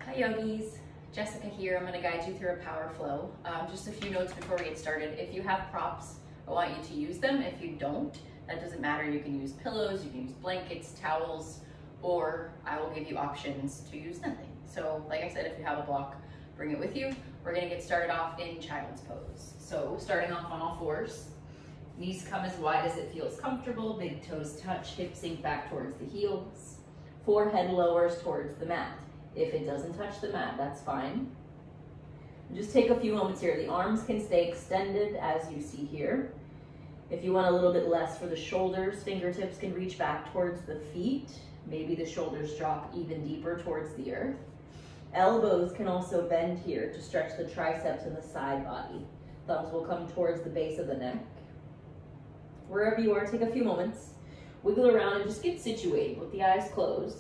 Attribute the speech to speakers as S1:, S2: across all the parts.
S1: Hi yogis, Jessica here. I'm going to guide you through a power flow. Just a few notes before we get started. If you have props, I want you to use them. If you don't, that doesn't matter. You can use pillows, you can use blankets, towels, or I will give you options to use nothing. So like I said, if you have a block, bring it with you. We're going to get started off in child's pose. So starting off on all fours. Knees come as wide as it feels comfortable. Big toes touch, hips sink back towards the heels. Forehead lowers towards the mat. If it doesn't touch the mat, that's fine. Just take a few moments here. The arms can stay extended as you see here. If you want a little bit less for the shoulders, fingertips can reach back towards the feet. Maybe the shoulders drop even deeper towards the earth. Elbows can also bend here to stretch the triceps and the side body. Thumbs will come towards the base of the neck. Wherever you are, take a few moments. Wiggle around and just get situated with the eyes closed.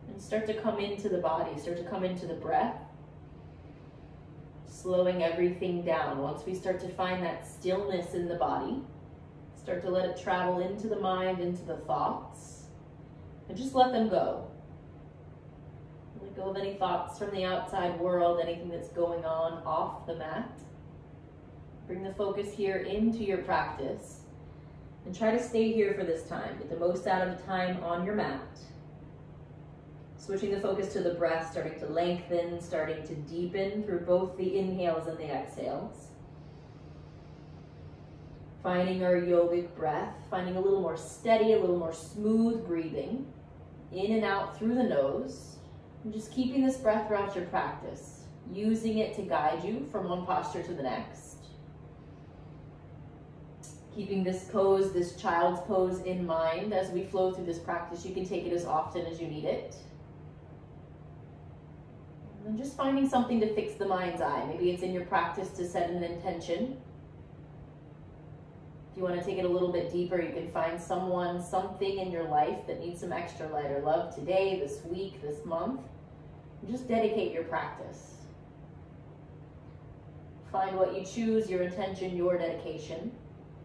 S1: And start to come into the body, start to come into the breath. Slowing everything down. Once we start to find that stillness in the body, start to let it travel into the mind, into the thoughts, and just let them go. Let go of any thoughts from the outside world, anything that's going on off the mat. Bring the focus here into your practice and try to stay here for this time. Get the most out of the time on your mat. Switching the focus to the breath, starting to lengthen, starting to deepen through both the inhales and the exhales. Finding our yogic breath, finding a little more steady, a little more smooth breathing, in and out through the nose. And just keeping this breath throughout your practice, using it to guide you from one posture to the next. Keeping this pose, this child's pose in mind as we flow through this practice. You can take it as often as you need it. And just finding something to fix the mind's eye. Maybe it's in your practice to set an intention. If you want to take it a little bit deeper, you can find someone, something in your life that needs some extra light or love today, this week, this month. And just dedicate your practice. Find what you choose, your intention, your dedication.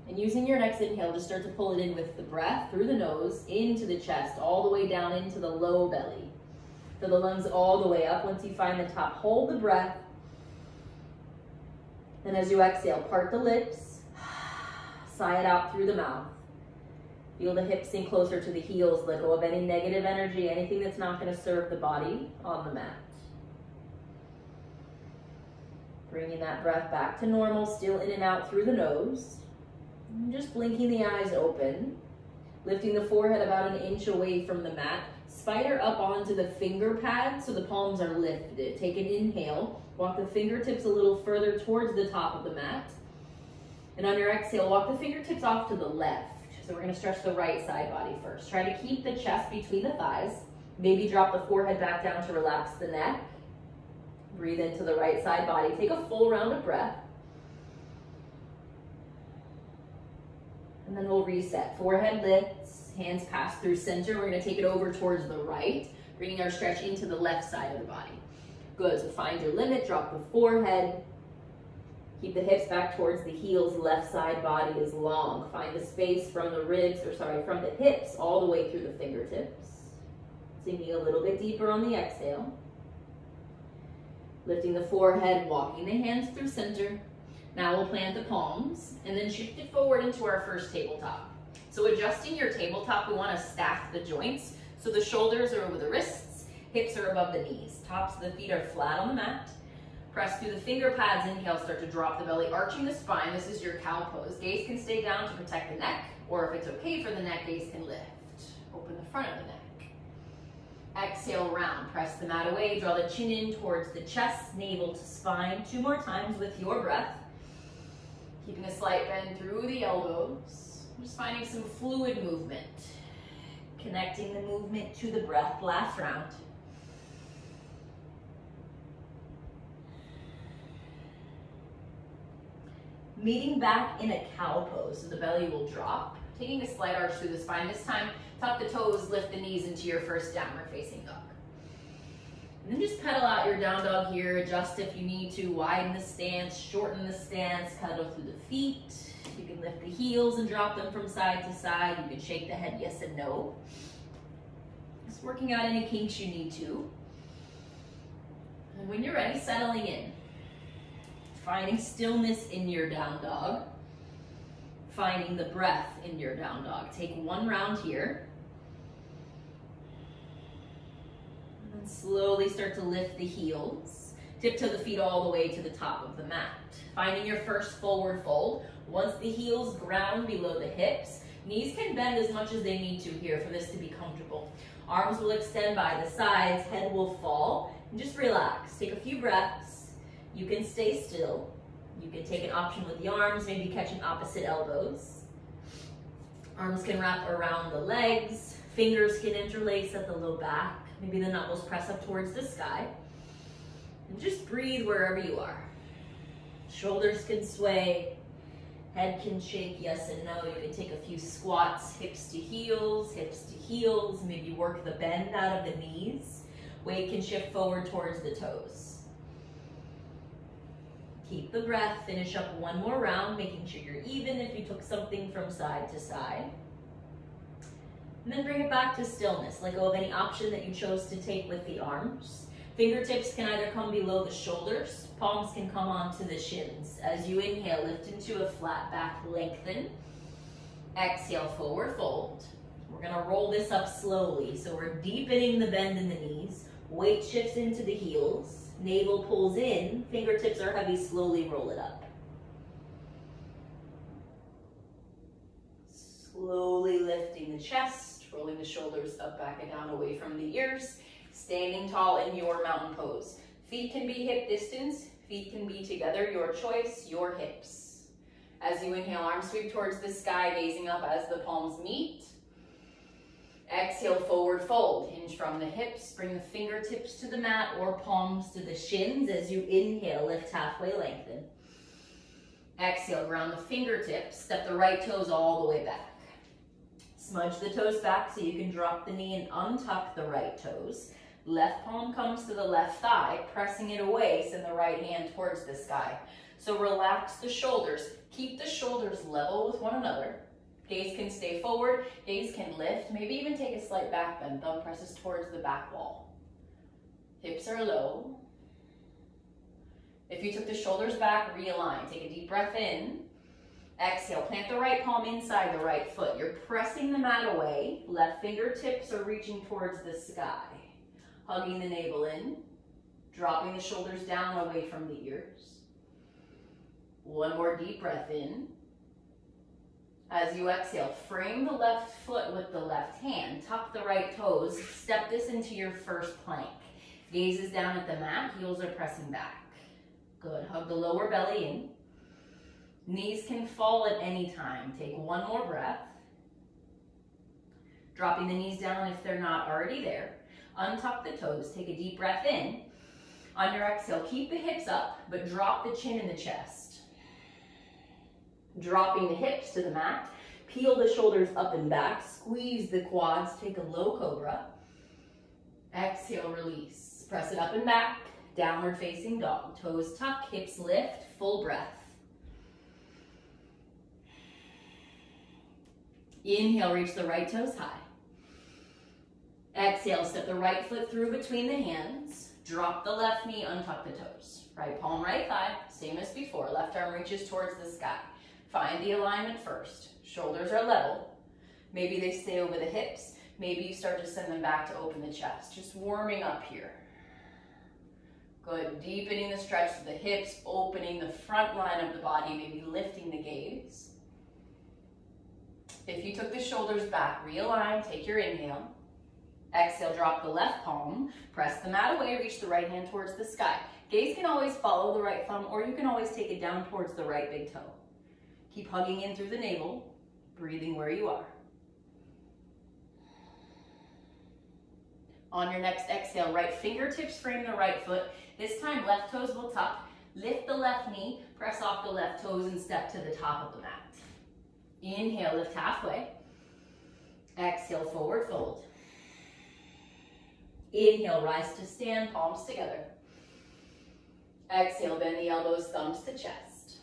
S1: And using your next inhale, just start to pull it in with the breath through the nose, into the chest, all the way down into the low belly. Fill the lungs all the way up. Once you find the top, hold the breath. And as you exhale, part the lips, sigh it out through the mouth. Feel the hips sink closer to the heels. Let go of any negative energy, anything that's not going to serve the body on the mat. Bringing that breath back to normal, still in and out through the nose. And just blinking the eyes open. Lifting the forehead about an inch away from the mat. Spider up onto the finger pad so the palms are lifted. Take an inhale. Walk the fingertips a little further towards the top of the mat. And on your exhale, walk the fingertips off to the left. So we're going to stretch the right side body first. Try to keep the chest between the thighs. Maybe drop the forehead back down to relax the neck. Breathe into the right side body. Take a full round of breath. And then we'll reset. Forehead lifts, hands pass through center. We're going to take it over towards the right, bringing our stretch into the left side of the body. Good, so find your limit, drop the forehead. Keep the hips back towards the heels, left side body is long. Find the space from the ribs, from the hips all the way through the fingertips. Sinking a little bit deeper on the exhale. Lifting the forehead, walking the hands through center. Now we'll plant the palms and then shift it forward into our first tabletop. So adjusting your tabletop, we want to stack the joints. So the shoulders are over the wrists, hips are above the knees. Tops of the feet are flat on the mat. Press through the finger pads, inhale, start to drop the belly, arching the spine. This is your cow pose. Gaze can stay down to protect the neck, or if it's okay for the neck, gaze can lift. Open the front of the neck. Exhale, round. Press the mat away, draw the chin in towards the chest, navel to spine. 2 more times with your breath. Keeping a slight bend through the elbows. Just finding some fluid movement. Connecting the movement to the breath. Last round. Meeting back in a cow pose, so the belly will drop. Taking a slight arch through the spine. This time, tuck the toes, lift the knees into your first downward facing dog. And then just pedal out your down dog here. Adjust if you need to. Widen the stance, shorten the stance, pedal through the feet. You can lift the heels and drop them from side to side. You can shake the head yes and no. Just working out any kinks you need to. And when you're ready, settling in. Finding stillness in your down dog. Finding the breath in your down dog. Take one round here. And then slowly start to lift the heels. Tiptoe the feet all the way to the top of the mat. Finding your first forward fold. Once the heels ground below the hips, knees can bend as much as they need to here for this to be comfortable. Arms will extend by the sides, head will fall, and just relax. Take a few breaths. You can stay still. You can take an option with the arms, maybe catching opposite elbows. Arms can wrap around the legs. Fingers can interlace at the low back. Maybe the knuckles press up towards the sky. And just breathe wherever you are. Shoulders can sway. Head can shake, yes and no. You can take a few squats, hips to heels, maybe work the bend out of the knees. Weight can shift forward towards the toes. Keep the breath, finish up one more round, making sure you're even if you took something from side to side. And then bring it back to stillness. Let go of any option that you chose to take with the arms. Fingertips can either come below the shoulders, palms can come onto the shins. As you inhale, lift into a flat back, lengthen. Exhale, forward fold. We're gonna roll this up slowly, so we're deepening the bend in the knees. Weight shifts into the heels. Navel pulls in, fingertips are heavy, slowly roll it up. Slowly lifting the chest, rolling the shoulders up, back, and down away from the ears. Standing tall in your mountain pose. Feet can be hip distance, feet can be together, your choice, your hips. As you inhale, arms sweep towards the sky, gazing up as the palms meet. Exhale, forward fold. Hinge from the hips, bring the fingertips to the mat or palms to the shins. As you inhale, lift halfway, lengthen. Exhale, ground the fingertips, step the right toes all the way back. Smudge the toes back so you can drop the knee and untuck the right toes. Left palm comes to the left thigh, pressing it away, send the right hand towards the sky. So relax the shoulders. Keep the shoulders level with one another. Gaze can stay forward, gaze can lift, maybe even take a slight back bend. Thumb presses towards the back wall. Hips are low. If you took the shoulders back, realign. Take a deep breath in. Exhale, plant the right palm inside the right foot. You're pressing the mat away. Left fingertips are reaching towards the sky. Hugging the navel in. Dropping the shoulders down away from the ears. One more deep breath in. As you exhale, frame the left foot with the left hand. Tuck the right toes. Step this into your first plank. Gaze is down at the mat. Heels are pressing back. Good. Hug the lower belly in. Knees can fall at any time. Take one more breath. Dropping the knees down if they're not already there. Untuck the toes. Take a deep breath in. On your exhale, keep the hips up, but drop the chin in the chest. Dropping the hips to the mat. Peel the shoulders up and back. Squeeze the quads. Take a low cobra. Exhale, release. Press it up and back. Downward facing dog. Toes tuck, hips lift, full breath. Inhale, reach the right toes high. Exhale, step the right foot through between the hands. Drop the left knee, untuck the toes. Right palm, right thigh, same as before. Left arm reaches towards the sky. Find the alignment first. Shoulders are level. Maybe they stay over the hips. Maybe you start to send them back to open the chest. Just warming up here. Good, deepening the stretch of the hips, opening the front line of the body, maybe lifting the gaze. If you took the shoulders back, realign, take your inhale. Exhale, drop the left palm, press the mat away, reach the right hand towards the sky. Gaze can always follow the right thumb, or you can always take it down towards the right big toe. Keep hugging in through the navel, breathing where you are. On your next exhale, right fingertips frame the right foot. This time, left toes will tuck. Lift the left knee, press off the left toes and step to the top of the mat. Inhale, lift halfway. Exhale, forward fold. Inhale, rise to stand, palms together. Exhale, bend the elbows, thumbs to chest.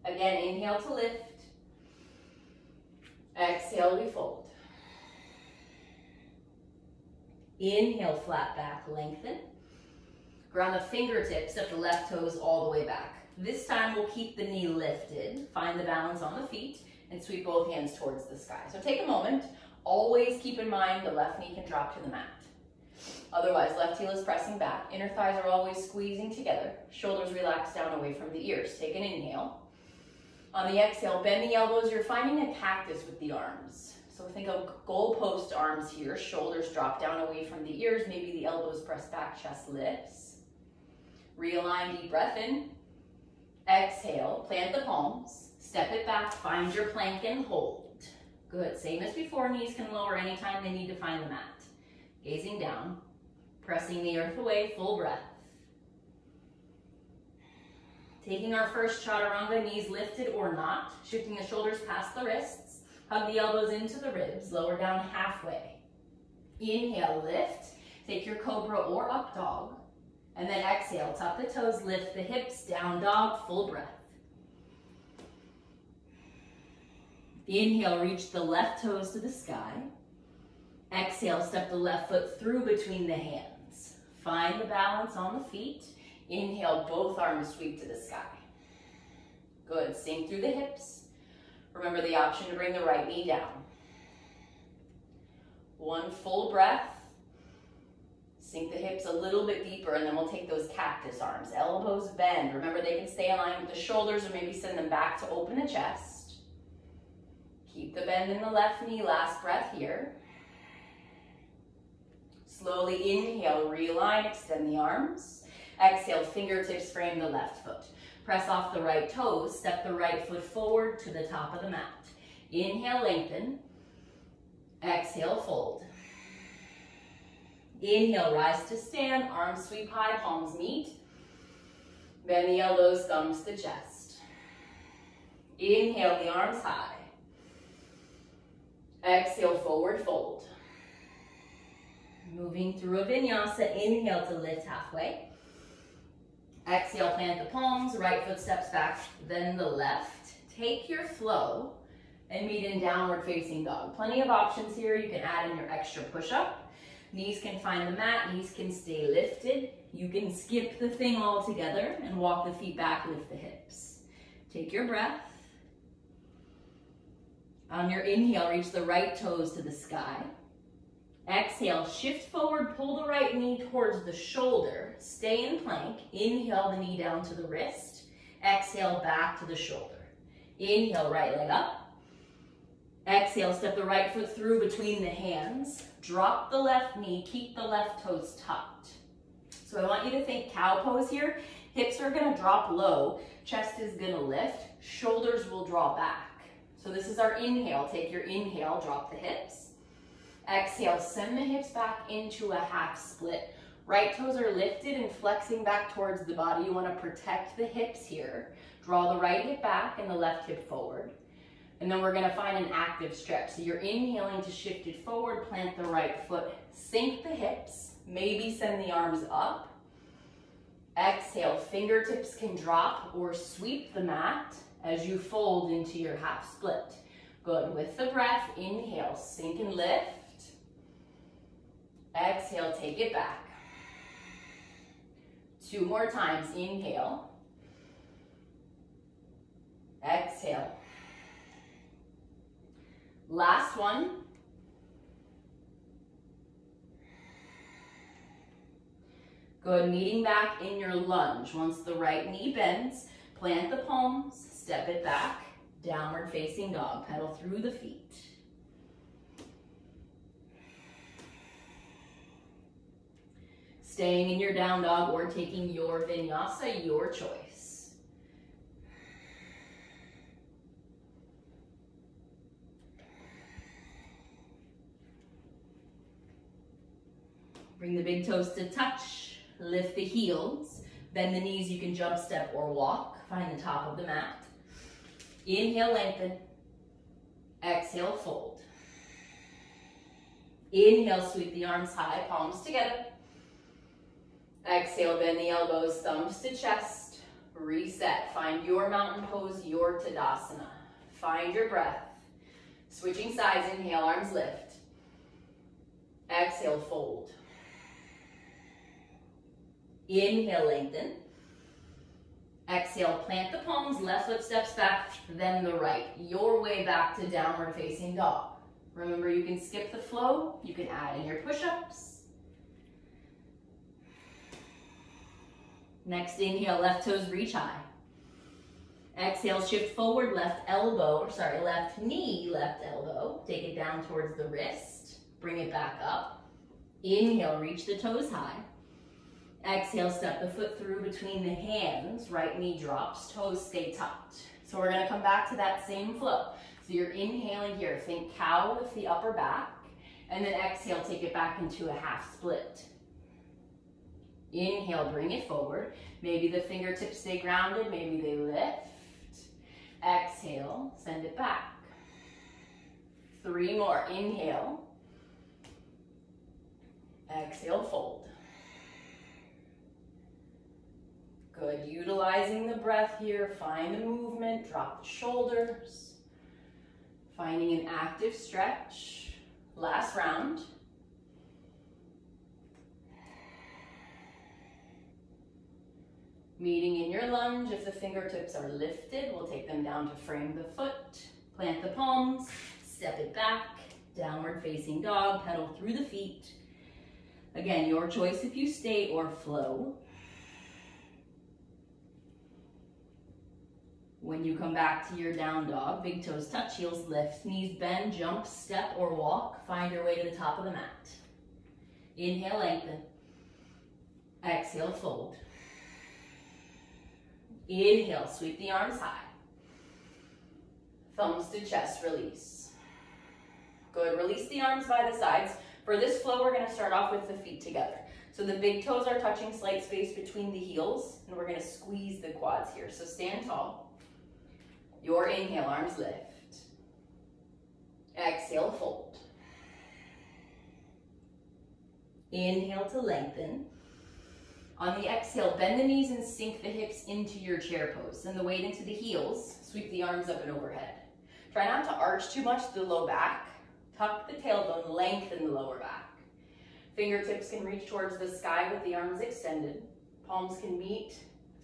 S1: Again, inhale to lift. Exhale, we fold. Inhale, flat back, lengthen. Ground the fingertips, step the left toes all the way back. This time we'll keep the knee lifted, find the balance on the feet, and sweep both hands towards the sky. So take a moment, always keep in mind the left knee can drop to the mat. Otherwise, left heel is pressing back, inner thighs are always squeezing together, shoulders relax down away from the ears. Take an inhale. On the exhale, bend the elbows, you're finding a cactus with the arms. So think of goalpost arms here, shoulders drop down away from the ears, maybe the elbows press back, chest lifts. Realign, deep breath in. Exhale, plant the palms, step it back, find your plank and hold. Good, same as before, knees can lower anytime they need to find the mat. Gazing down, pressing the earth away, full breath. Taking our first chaturanga, knees lifted or not, shifting the shoulders past the wrists, hug the elbows into the ribs, lower down halfway. Inhale, lift, take your cobra or up dog, and then exhale, tuck the toes, lift the hips, down dog, full breath. Inhale, reach the left toes to the sky. Exhale, step the left foot through between the hands. Find the balance on the feet. Inhale, both arms sweep to the sky. Good, sink through the hips. Remember the option to bring the right knee down. One full breath. Sink the hips a little bit deeper, and then we'll take those cactus arms. Elbows bend. Remember, they can stay in line with the shoulders or maybe send them back to open the chest. Keep the bend in the left knee. Last breath here. Slowly inhale, realign, extend the arms. Exhale, fingertips frame the left foot. Press off the right toes, step the right foot forward to the top of the mat. Inhale, lengthen. Exhale, fold. Inhale, rise to stand, arms sweep high, palms meet. Bend the elbows, thumbs to chest. Inhale, the arms high. Exhale, forward fold. Moving through a vinyasa, inhale to lift halfway. Exhale, plant the palms, right foot steps back, then the left. Take your flow and meet in downward facing dog. Plenty of options here. You can add in your extra push-up. Knees can find the mat, knees can stay lifted. You can skip the thing altogether and walk the feet back, lift the hips. Take your breath. On your inhale, reach the right toes to the sky. Exhale, shift forward, pull the right knee towards the shoulder. Stay in plank. Inhale, the knee down to the wrist. Exhale, back to the shoulder. Inhale, right leg up. Exhale, step the right foot through between the hands. Drop the left knee, keep the left toes tucked. So I want you to think cow pose here. Hips are gonna drop low, chest is gonna lift, shoulders will draw back. So this is our inhale. Take your inhale, drop the hips. Exhale, send the hips back into a half split. Right toes are lifted and flexing back towards the body. You want to protect the hips here. Draw the right hip back and the left hip forward. And then we're going to find an active stretch. So you're inhaling to shift it forward, plant the right foot, sink the hips, maybe send the arms up. Exhale, fingertips can drop or sweep the mat as you fold into your half split. Good, with the breath, inhale, sink and lift. Exhale, take it back. 2 more times, inhale. Exhale. Last one. Good, meeting back in your lunge. Once the right knee bends, plant the palms, step it back, downward facing dog. Pedal through the feet. Staying in your down dog or taking your vinyasa, your choice. Bring the big toes to touch, lift the heels, bend the knees, you can jump, step, or walk. Find the top of the mat. Inhale, lengthen. Exhale, fold. Inhale, sweep the arms high, palms together. Exhale, bend the elbows, thumbs to chest. Reset. Find your mountain pose, your Tadasana. Find your breath. Switching sides, inhale, arms lift. Exhale, fold. Inhale, lengthen. Exhale, plant the palms, left foot steps back, then the right. Your way back to downward facing dog. Remember, you can skip the flow. You can add in your push-ups. Next inhale, left toes reach high. Exhale, shift forward, left knee, left elbow. Take it down towards the wrist. Bring it back up. Inhale, reach the toes high. Exhale, step the foot through between the hands. Right knee drops, toes stay tucked. So we're gonna come back to that same flow. So you're inhaling here. Think cow with the upper back. And then exhale, take it back into a half split. Inhale, bring it forward. Maybe the fingertips stay grounded, maybe they lift. Exhale, send it back. 3 more. Inhale. Exhale, fold. Good. Utilizing the breath here. Find the movement. Drop the shoulders. Finding an active stretch. Last round. Meeting in your lunge. If the fingertips are lifted, we'll take them down to frame the foot. Plant the palms. Step it back. Downward facing dog. Pedal through the feet. Again, your choice if you stay or flow. When you come back to your down dog, big toes touch, heels lift, knees bend, jump, step, or walk. Find your way to the top of the mat. Inhale, lengthen. Exhale, fold. Inhale, sweep the arms high. Thumbs to chest, release. Good, release the arms by the sides. For this flow, we're gonna start off with the feet together. So the big toes are touching slight space between the heels, and we're gonna squeeze the quads here. So stand tall. Your inhale, arms lift. Exhale, fold. Inhale to lengthen. On the exhale, bend the knees and sink the hips into your chair pose. Send the weight into the heels. Sweep the arms up and overhead. Try not to arch too much the low back. Tuck the tailbone, lengthen the lower back. Fingertips can reach towards the sky with the arms extended. Palms can meet,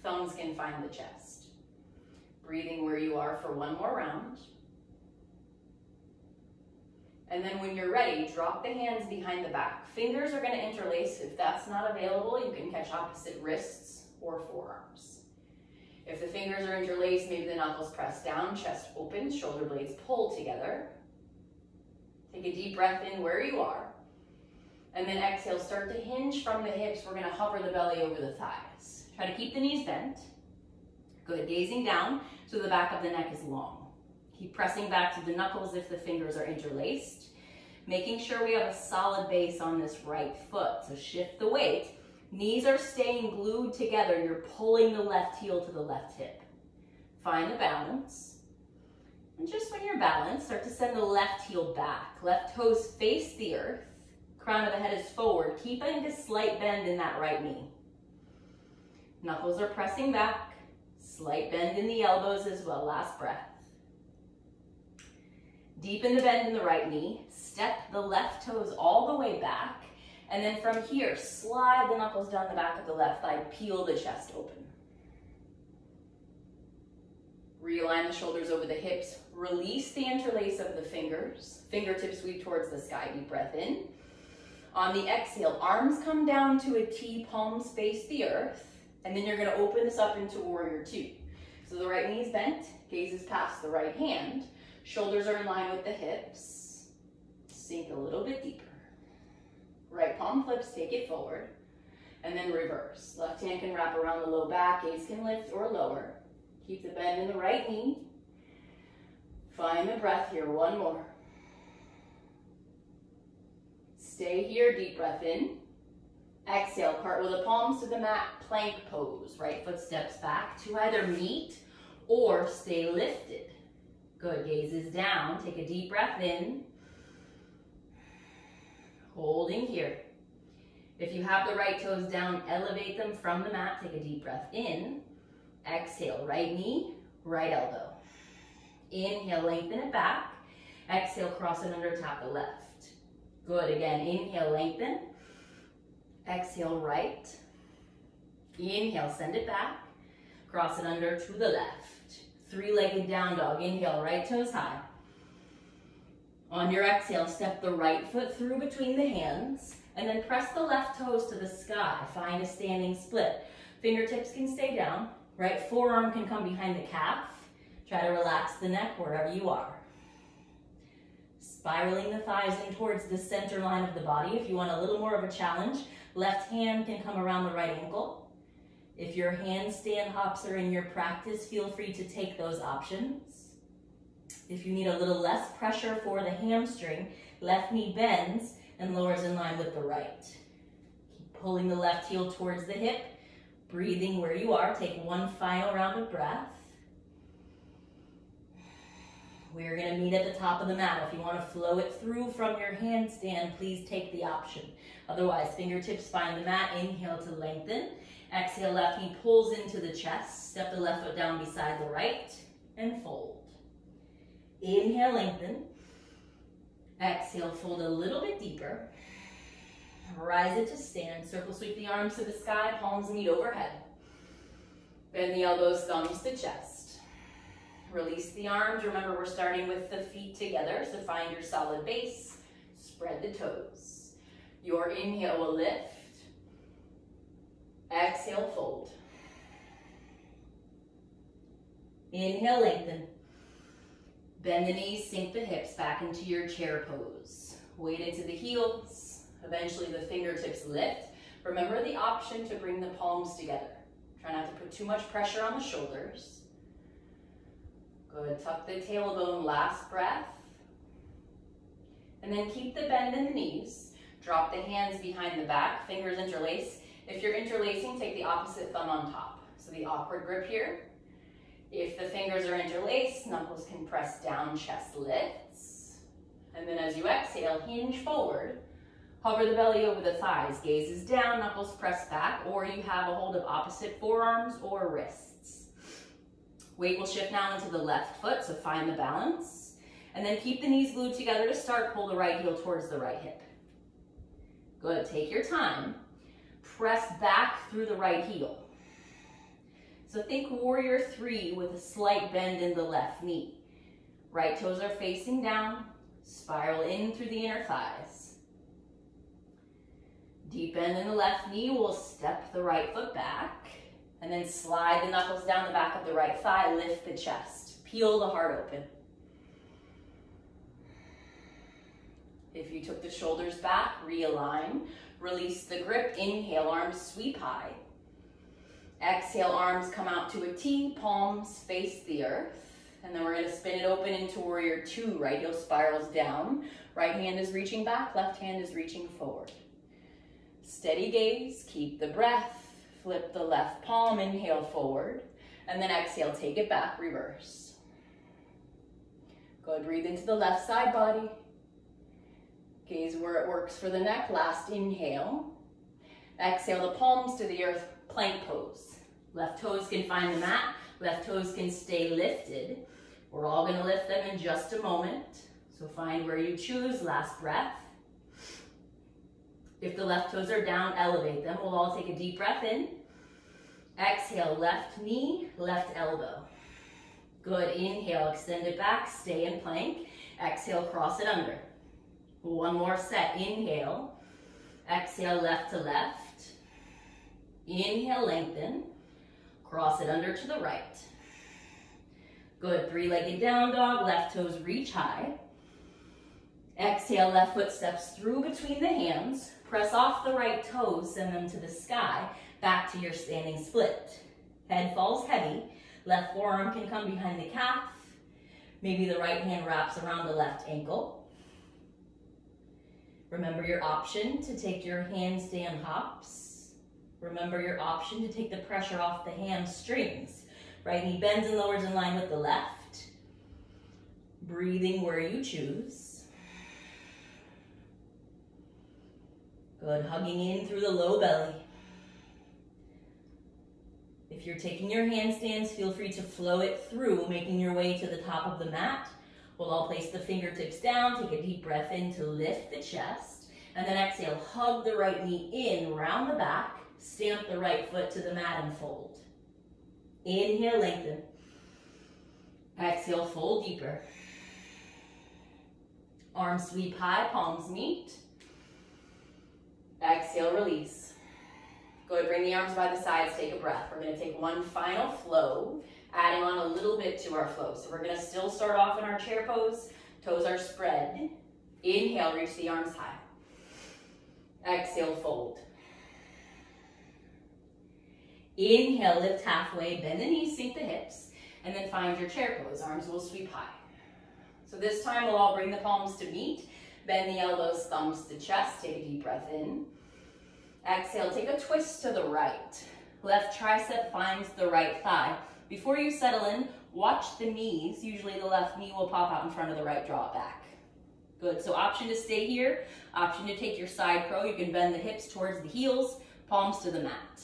S1: thumbs can find the chest. Breathing where you are for 1 more round. And then when you're ready, drop the hands behind the back. Fingers are gonna interlace. If that's not available, you can catch opposite wrists or forearms. If the fingers are interlaced, maybe the knuckles press down, chest open, shoulder blades pull together. Take a deep breath in where you are. And then exhale, start to hinge from the hips. We're gonna hover the belly over the thighs. Try to keep the knees bent. Good, gazing down so the back of the neck is long. Keep pressing back to the knuckles if the fingers are interlaced. Making sure we have a solid base on this right foot. So shift the weight. Knees are staying glued together. You're pulling the left heel to the left hip. Find the balance. And just when you're balanced, start to send the left heel back. Left toes face the earth. Crown of the head is forward. Keeping a slight bend in that right knee. Knuckles are pressing back. Slight bend in the elbows as well. Last breath. Deepen the bend in the right knee. Step the left toes all the way back. And then from here, slide the knuckles down the back of the left thigh. Peel the chest open. Realign the shoulders over the hips. Release the interlace of the fingers. Fingertips sweep towards the sky. Deep breath in. On the exhale, arms come down to a T, palms face the earth. And then you're gonna open this up into warrior 2. So the right knee is bent, gaze is past the right hand. Shoulders are in line with the hips. Sink a little bit deeper. Right palm flips, take it forward. And then reverse. Left hand can wrap around the low back, gaze can lift or lower. Keep the bend in the right knee. Find the breath here, 1 more. Stay here, deep breath in. Exhale, cartwheel the palms to the mat, plank pose. Right foot steps back to either meet or stay lifted. Good, gaze is down. Take a deep breath in. Holding here. If you have the right toes down, elevate them from the mat. Take a deep breath in. Exhale, right knee, right elbow. Inhale, lengthen it back. Exhale, cross it under, tap the left. Good, again, inhale, lengthen. Exhale, right. Inhale, send it back. Cross it under to the left. Three-legged down dog. Inhale, right toes high. On your exhale, step the right foot through between the hands and then press the left toes to the sky. Find a standing split. Fingertips can stay down. Right forearm can come behind the calf. Try to relax the neck wherever you are. Spiraling the thighs in towards the center line of the body. If you want a little more of a challenge, left hand can come around the right ankle. If your handstand hops are in your practice, feel free to take those options. If you need a little less pressure for the hamstring, left knee bends and lowers in line with the right. Keep pulling the left heel towards the hip, breathing where you are. Take one final round of breath. We're going to meet at the top of the mat. If you want to flow it through from your handstand, please take the option. Otherwise, fingertips find the mat. Inhale to lengthen. Exhale, left knee pulls into the chest. Step the left foot down beside the right and fold. Inhale, lengthen. Exhale, fold a little bit deeper. Rise it to stand. Circle sweep the arms to the sky, palms meet overhead. Bend the elbows, thumbs to chest. Release the arms. Remember, we're starting with the feet together, so find your solid base. Spread the toes. Your inhale will lift. Exhale, fold. Inhale, lengthen. Bend the knees, sink the hips back into your chair pose. Weight into the heels. Eventually the fingertips lift. Remember the option to bring the palms together. Try not to put too much pressure on the shoulders. Good, tuck the tailbone, last breath. And then keep the bend in the knees. Drop the hands behind the back, fingers interlace. If you're interlacing, take the opposite thumb on top. So the awkward grip here. If the fingers are interlaced, knuckles can press down, chest lifts. And then as you exhale, hinge forward. Hover the belly over the thighs, gaze is down, knuckles press back, or you have a hold of opposite forearms or wrists. Weight will shift now into the left foot, so find the balance. And then keep the knees glued together to start, pull the right heel towards the right hip. Good, take your time. Press back through the right heel. So think warrior three with a slight bend in the left knee. Right toes are facing down, spiral in through the inner thighs. Deep bend in the left knee, we'll step the right foot back, and then slide the knuckles down the back of the right thigh, lift the chest, peel the heart open. If you took the shoulders back, realign, release the grip, inhale, arms sweep high. Exhale, arms come out to a T, palms face the earth. And then we're going to spin it open into warrior two. Right heel spirals down. Right hand is reaching back, left hand is reaching forward. Steady gaze, keep the breath. Flip the left palm, inhale forward. And then exhale, take it back, reverse. Good, breathe into the left side body. Gaze where it works for the neck. Last inhale. Exhale the palms to the earth, plank pose. Left toes can find the mat. Left toes can stay lifted. We're all going to lift them in just a moment. So find where you choose. Last breath. If the left toes are down, elevate them. We'll all take a deep breath in. Exhale, left knee, left elbow. Good, inhale, extend it back, stay in plank. Exhale, cross it under. One more set, inhale. Exhale, left to left. Inhale, lengthen. Cross it under to the right. Good, three-legged down dog, left toes reach high. Exhale, left foot steps through between the hands. Press off the right toes, send them to the sky, back to your standing split. Head falls heavy. Left forearm can come behind the calf. Maybe the right hand wraps around the left ankle. Remember your option to take your handstand hops. Remember your option to take the pressure off the hamstrings. Right knee bends and lowers in line with the left. Breathing where you choose. Good, hugging in through the low belly. If you're taking your handstands, feel free to flow it through, making your way to the top of the mat. We'll all place the fingertips down, take a deep breath in to lift the chest, and then exhale, hug the right knee in, round the back,
S2: Stamp the right foot to the mat and fold. Inhale, lengthen. Exhale, fold deeper. Arms sweep high, palms meet. Exhale, release. Go ahead, bring the arms by the sides, take a breath. We're gonna take one final flow, adding on a little bit to our flow. So we're gonna still start off in our chair pose, toes are spread. Inhale, reach the arms high. Exhale, fold. Inhale, lift halfway, bend the knees, sink the hips, and then find your chair pose. Arms will sweep high. So this time we'll all bring the palms to meet, bend the elbows, thumbs to chest, take a deep breath in. Exhale, take a twist to the right. Left tricep finds the right thigh. Before you settle in, watch the knees. Usually the left knee will pop out in front of the right, draw it back. Good, so option to stay here, option to take your side crow. You can bend the hips towards the heels, palms to the mat.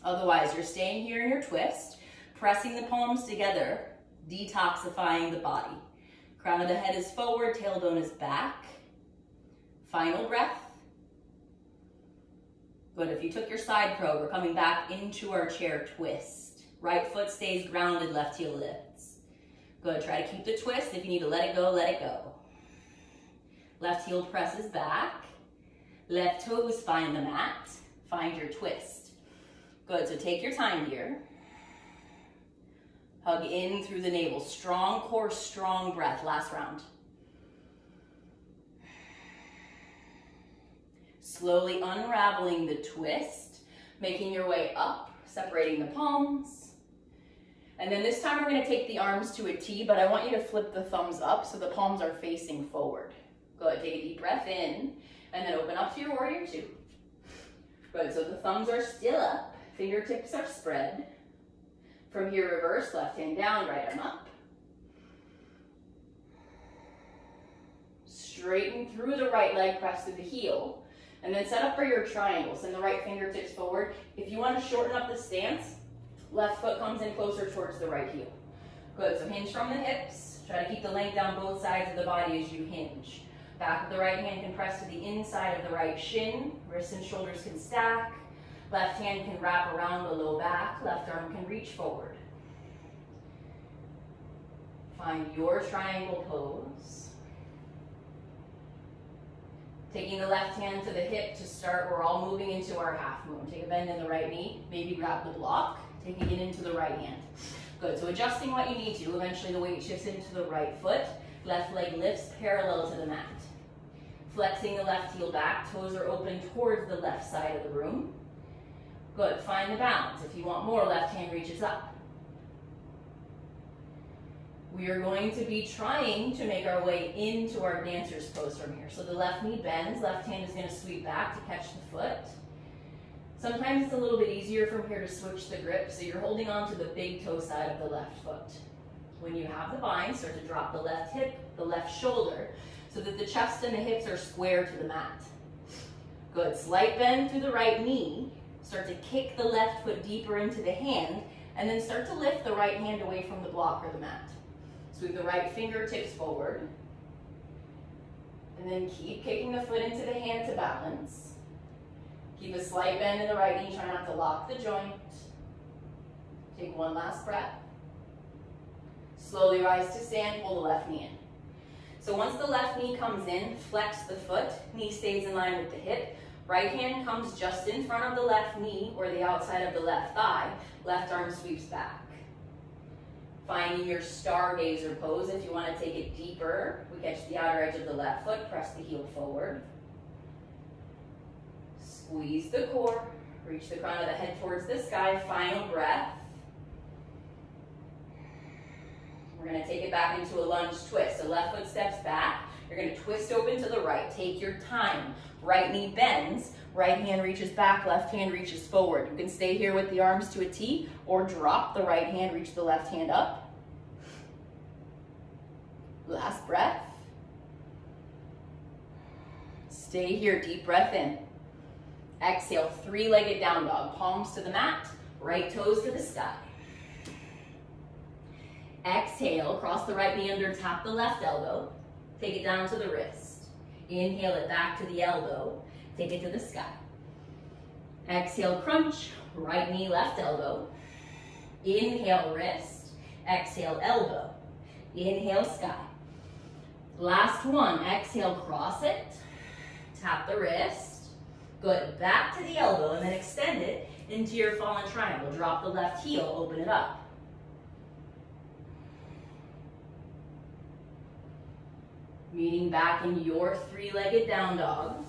S2: Otherwise, you're staying here in your twist, pressing the palms together, detoxifying the body. Crown of the head is forward, tailbone is back. Final breath. Good, if you took your side crow, we're coming back into our chair twist. Right foot stays grounded, left heel lifts. Good, try to keep the twist. If you need to let it go, let it go. Left heel presses back. Left toes find the mat. Find your twist. Good, so take your time here. Hug in through the navel. Strong core, strong breath. Last round. Slowly unraveling the twist, making your way up, separating the palms. And then this time we're going to take the arms to a T, but I want you to flip the thumbs up so the palms are facing forward. Good, take a deep breath in, and then open up to your warrior two. Good, so the thumbs are still up, fingertips are spread. From here, reverse, left hand down, right arm up. Straighten through the right leg, press through the heel. And then set up for your triangle. Send the right fingertips forward. If you want to shorten up the stance, left foot comes in closer towards the right heel. Good, so hinge from the hips. Try to keep the length down both sides of the body as you hinge. Back of the right hand can press to the inside of the right shin. Wrists and shoulders can stack. Left hand can wrap around the low back. Left arm can reach forward. Find your triangle pose. Taking the left hand to the hip to start, we're all moving into our half moon. Take a bend in the right knee, maybe grab the block, taking it into the right hand. Good, so adjusting what you need to. Eventually the weight shifts into the right foot. Left leg lifts parallel to the mat. Flexing the left heel back, toes are open towards the left side of the room. Good, find the balance. If you want more, left hand reaches up. We are going to be trying to make our way into our dancer's pose from here. So the left knee bends, left hand is going to sweep back to catch the foot. Sometimes it's a little bit easier from here to switch the grip, so you're holding on to the big toe side of the left foot. When you have the bind, start to drop the left hip, the left shoulder, so that the chest and the hips are square to the mat. Good, slight bend through the right knee. Start to kick the left foot deeper into the hand, and then start to lift the right hand away from the block or the mat. Sweep the right fingertips forward. And then keep kicking the foot into the hand to balance. Keep a slight bend in the right knee, try not to lock the joint. Take one last breath. Slowly rise to stand, pull the left knee in. So once the left knee comes in, flex the foot, knee stays in line with the hip. Right hand comes just in front of the left knee or the outside of the left thigh. Left arm sweeps back. Finding your stargazer pose. If you want to take it deeper, we catch the outer edge of the left foot, press the heel forward. Squeeze the core, reach the crown of the head towards the sky, final breath. We're going to take it back into a lunge twist. So left foot steps back, you're going to twist open to the right, take your time. Right knee bends, right hand reaches back, left hand reaches forward. You can stay here with the arms to a T or drop the right hand, reach the left hand up. Last breath. Stay here, deep breath in. Exhale, three-legged down dog. Palms to the mat, right toes to the sky. Exhale, cross the right knee under, tap the left elbow. Take it down to the wrist. Inhale it back to the elbow. Take it to the sky. Exhale, crunch, right knee, left elbow. Inhale, wrist. Exhale, elbow. Inhale, sky. Last one, exhale, cross it. Tap the wrist. Good, back to the elbow and then extend it into your fallen triangle. Drop the left heel, open it up. Meeting back in your three-legged down dog.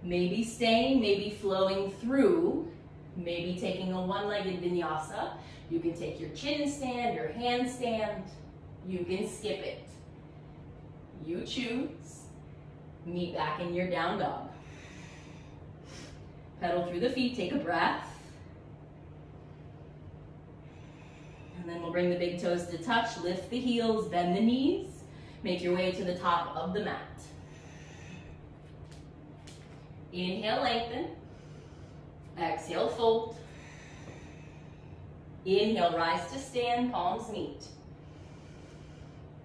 S2: Maybe staying, maybe flowing through, maybe taking a one-legged vinyasa. You can take your chin stand, your handstand. You can skip it. You choose. Meet back in your down dog. Pedal through the feet, take a breath. And then we'll bring the big toes to touch, lift the heels, bend the knees. Make your way to the top of the mat. Inhale, lengthen. Exhale, fold. Inhale, rise to stand, palms meet.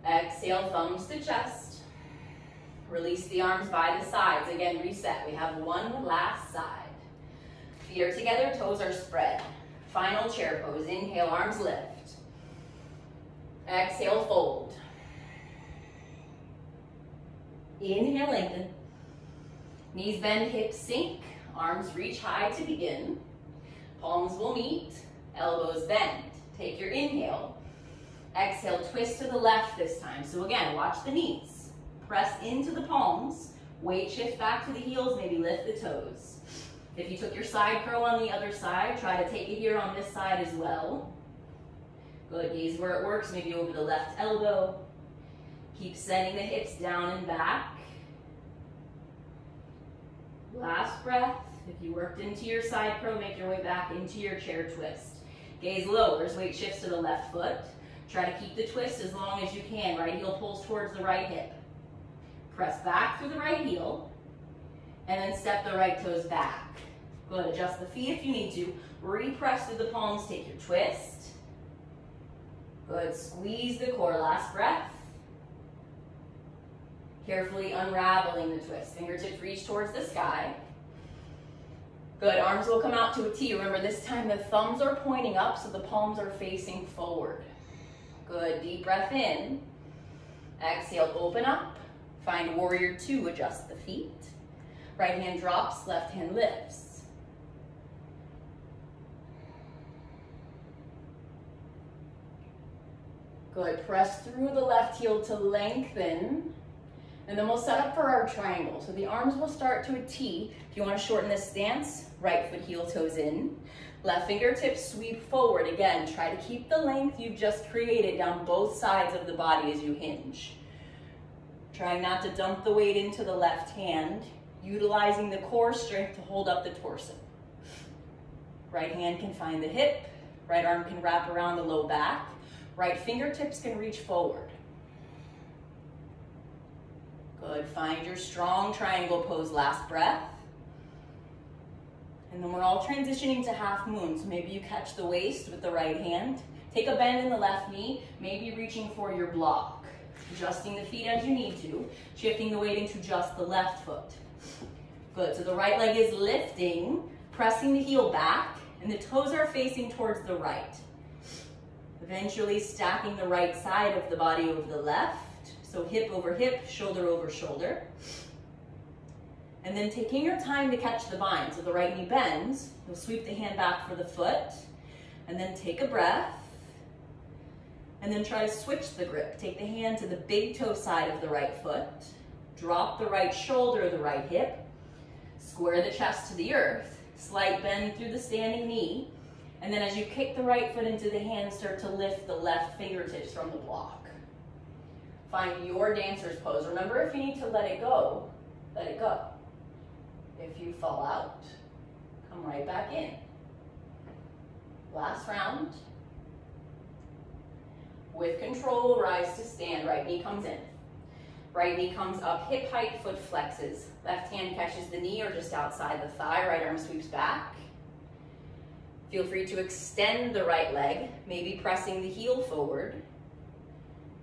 S2: Exhale, thumbs to chest. Release the arms by the sides. Again, reset. We have one last side. Feet are together, toes are spread. Final chair pose. Inhale, arms lift. Exhale, fold. Inhale, lengthen. Knees bend, hips sink. Arms reach high to begin. Palms will meet. Elbows bend. Take your inhale. Exhale, twist to the left this time. So again, watch the knees. Press into the palms. Weight shift back to the heels, maybe lift the toes. If you took your side curl on the other side, try to take it here on this side as well. Good, gaze where it works, maybe over the left elbow. Keep sending the hips down and back. Last breath. If you worked into your side curl, make your way back into your chair twist. Gaze lowers, weight shifts to the left foot. Try to keep the twist as long as you can. Right heel pulls towards the right hip. Press back through the right heel, and then step the right toes back. Good, adjust the feet if you need to. Repress through the palms, take your twist. Good, squeeze the core, last breath. Carefully unraveling the twist. Fingertips reach towards the sky. Good, arms will come out to a T. Remember, this time the thumbs are pointing up, so the palms are facing forward. Good, deep breath in. Exhale, open up. Find warrior two, adjust the feet. Right hand drops, left hand lifts. Good, press through the left heel to lengthen. And then we'll set up for our triangle. So the arms will start to a T. If you want to shorten this stance, right foot heel toes in. Left fingertips sweep forward. Again, try to keep the length you've just created down both sides of the body as you hinge. Trying not to dump the weight into the left hand, utilizing the core strength to hold up the torso. Right hand can find the hip, right arm can wrap around the low back, right fingertips can reach forward. Good, find your strong triangle pose, last breath. And then we're all transitioning to half moon, so maybe you catch the waist with the right hand. Take a bend in the left knee, maybe reaching for your block. Adjusting the feet as you need to, shifting the weight into just the left foot. Good, so the right leg is lifting, pressing the heel back, and the toes are facing towards the right. Eventually stacking the right side of the body over the left, so hip over hip, shoulder over shoulder. And then taking your time to catch the bind, so the right knee bends, you'll sweep the hand back for the foot, and then take a breath. And then try to switch the grip. Take the hand to the big toe side of the right foot. Drop the right shoulder, the right hip. Square the chest to the earth. Slight bend through the standing knee. And then as you kick the right foot into the hand, start to lift the left fingertips from the block. Find your dancer's pose. Remember, if you need to let it go, let it go. If you fall out, come right back in. Last round. With control, rise to stand. Right knee comes in. Right knee comes up, hip height, foot flexes. Left hand catches the knee or just outside the thigh. Right arm sweeps back. Feel free to extend the right leg, maybe pressing the heel forward.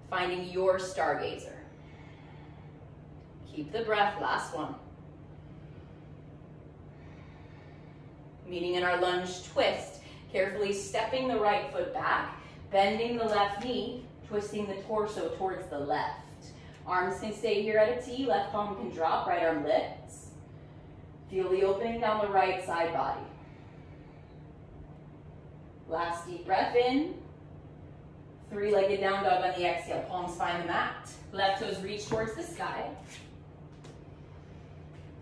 S2: Finding your stargazer. Keep the breath, last one. Meaning in our lunge twist, carefully stepping the right foot back, bending the left knee, twisting the torso towards the left. Arms can stay here at a T, left palm can drop, right arm lifts. Feel the opening down the right side body. Last deep breath in. Three-legged down dog on the exhale. Palms find the mat. Left toes reach towards the sky.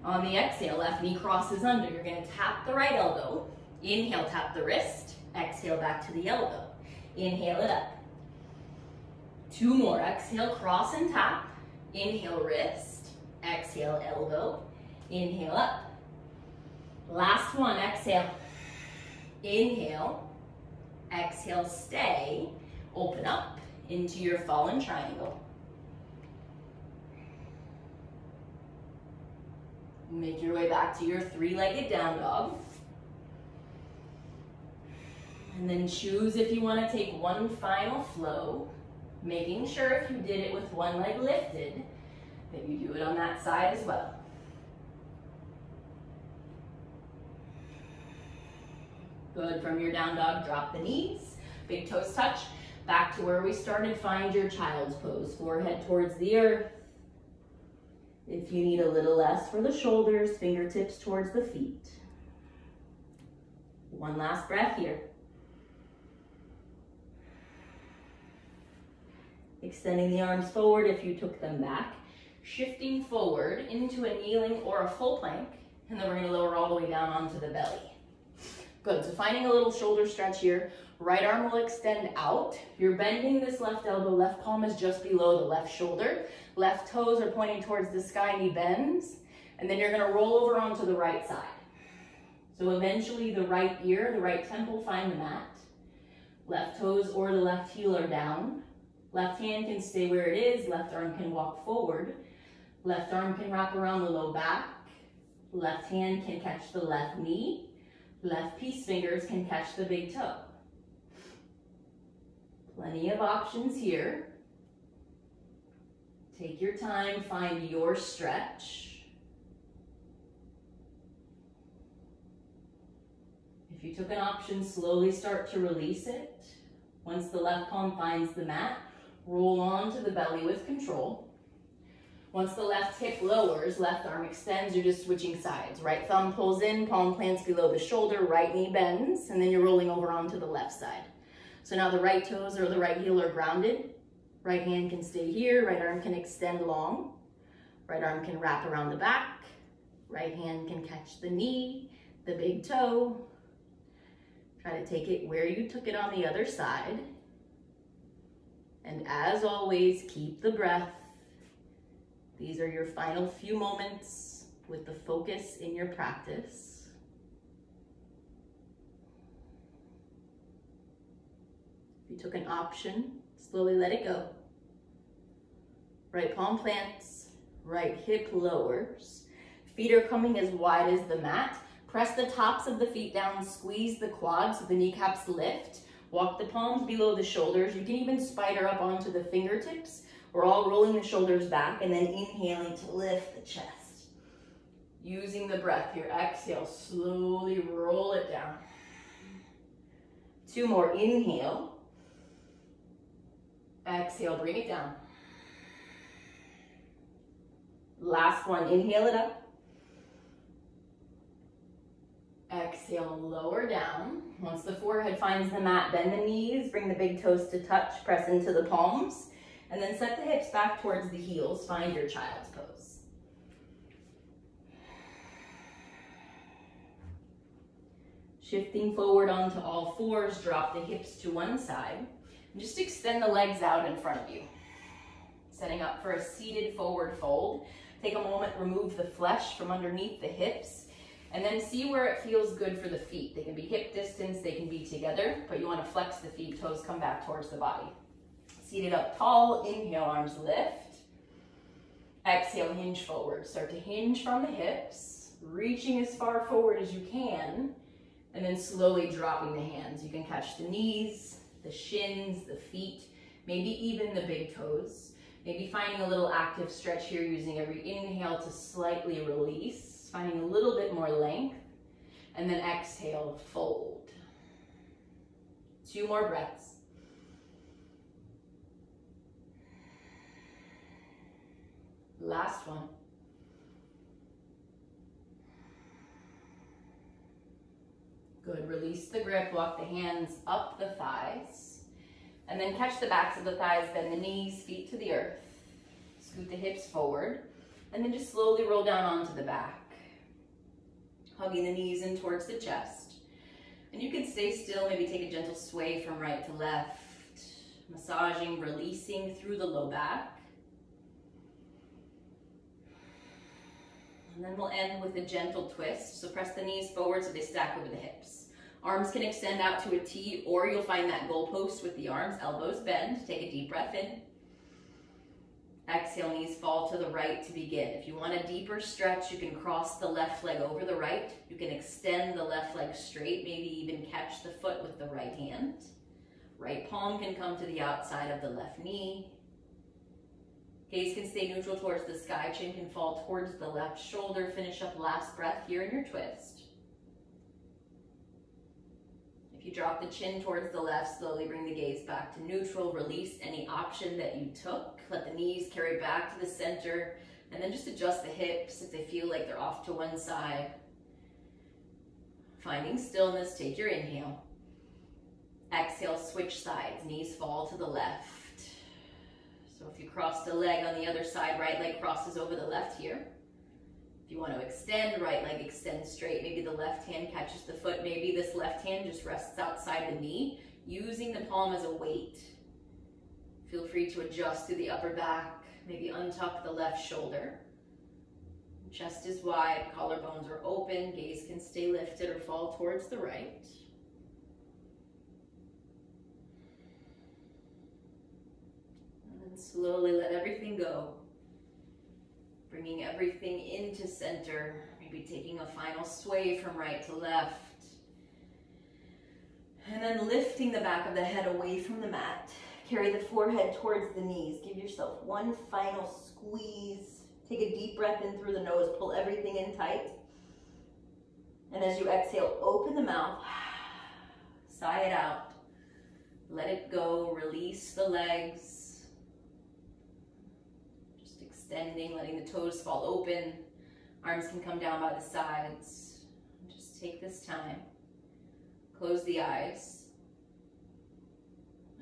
S2: On the exhale, left knee crosses under. You're going to tap the right elbow. Inhale, tap the wrist. Exhale, back to the elbow. Inhale it up. Two more. Exhale, cross and tap. Inhale, wrist. Exhale, elbow. Inhale, up. Last one. Exhale. Inhale. Exhale, stay. Open up into your fallen triangle. Make your way back to your three-legged down dog. And then choose if you want to take one final flow, making sure if you did it with one leg lifted, that you do it on that side as well. Good. From your down dog, drop the knees, big toes touch. Back to where we started, find your child's pose. Forehead towards the earth. If you need a little less for the shoulders, fingertips towards the feet. One last breath here. Extending the arms forward if you took them back. Shifting forward into a kneeling or a full plank. And then we're going to lower all the way down onto the belly. Good. So finding a little shoulder stretch here. Right arm will extend out. You're bending this left elbow. Left palm is just below the left shoulder. Left toes are pointing towards the sky, knee bends. And then you're going to roll over onto the right side. So eventually the right ear, the right temple find the mat. Left toes or the left heel are down. Left hand can stay where it is. Left arm can walk forward. Left arm can wrap around the low back. Left hand can catch the left knee. Left peace fingers can catch the big toe. Plenty of options here. Take your time, find your stretch. If you took an option, slowly start to release it. Once the left palm finds the mat, roll onto the belly with control. Once the left hip lowers, left arm extends, you're just switching sides. Right thumb pulls in, palm plants below the shoulder, right knee bends, and then you're rolling over onto the left side. So now the right toes or the right heel are grounded. Right hand can stay here, right arm can extend long. Right arm can wrap around the back. Right hand can catch the knee, the big toe. Try to take it where you took it on the other side. And as always, keep the breath. These are your final few moments with the focus in your practice. If you took an option, slowly let it go. Right palm plants, right hip lowers. Feet are coming as wide as the mat. Press the tops of the feet down, squeeze the quads so the kneecaps lift. Walk the palms below the shoulders. You can even spider up onto the fingertips. We're all rolling the shoulders back and then inhaling to lift the chest. Using the breath here. Exhale, slowly roll it down. Two more. Inhale. Exhale, bring it down. Last one. Inhale it up. Exhale, lower down. Once the forehead finds the mat, bend the knees, bring the big toes to touch, press into the palms. And then set the hips back towards the heels. Find your child's pose. Shifting forward onto all fours, drop the hips to one side. And just extend the legs out in front of you. Setting up for a seated forward fold. Take a moment, remove the flesh from underneath the hips. And then see where it feels good for the feet. They can be hip distance, they can be together, but you want to flex the feet, toes come back towards the body. Seated up tall, inhale, arms lift. Exhale, hinge forward. Start to hinge from the hips, reaching as far forward as you can, and then slowly dropping the hands. You can catch the knees, the shins, the feet, maybe even the big toes. Maybe finding a little active stretch here, using every inhale to slightly release, finding a little bit more length.
S1: And then exhale, fold. 2 more breaths. Last one. Good, release the grip, walk the hands up the thighs, and then catch the backs of the thighs, bend the knees, feet to the earth. Scoot the hips forward, and then just slowly roll down onto the back. Hugging the knees in towards the chest. And you can stay still, maybe take a gentle sway from right to left, massaging, releasing through the low back. And then we'll end with a gentle twist. So press the knees forward so they stack over the hips. Arms can extend out to a T, or you'll find that goalpost with the arms, elbows bend. Take a deep breath in. Exhale, knees fall to the right to begin. If you want a deeper stretch, you can cross the left leg over the right. You can extend the left leg straight, maybe even catch the foot with the right hand. Right palm can come to the outside of the left knee. Gaze can stay neutral towards the sky, chin can fall towards the left shoulder. Finish up last breath here in your twist. If you drop the chin towards the left, slowly bring the gaze back to neutral. Release any option that you took. Let the knees carry back to the center, and then just adjust the hips if they feel like they're off to one side. Finding stillness, take your inhale. Exhale, switch sides, knees fall to the left. So if you crossed a leg on the other side, right leg crosses over the left here. If you want to extend, right leg extends straight. Maybe the left hand catches the foot. Maybe this left hand just rests outside the knee, using the palm as a weight. Feel free to adjust through the upper back. Maybe untuck the left shoulder. Chest is wide, collarbones are open. Gaze can stay lifted or fall towards the right. Slowly let everything go, bringing everything into center, maybe taking a final sway from right to left, and then lifting the back of the head away from the mat. Carry the forehead towards the knees. Give yourself one final squeeze. Take a deep breath in through the nose, pull everything in tight, and as you exhale, open the mouth, sigh it out, let it go, release the legs. Extending, letting the toes fall open. Arms can come down by the sides. Just take this time. Close the eyes.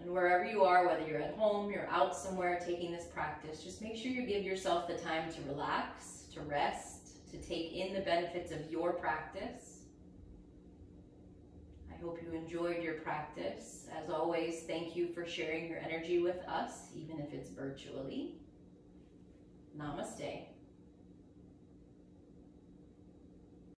S1: And wherever you are, whether you're at home, you're out somewhere taking this practice, just make sure you give yourself the time to relax, to rest, to take in the benefits of your practice. I hope you enjoyed your practice. As always, thank you for sharing your energy with us, even if it's virtually. Namaste.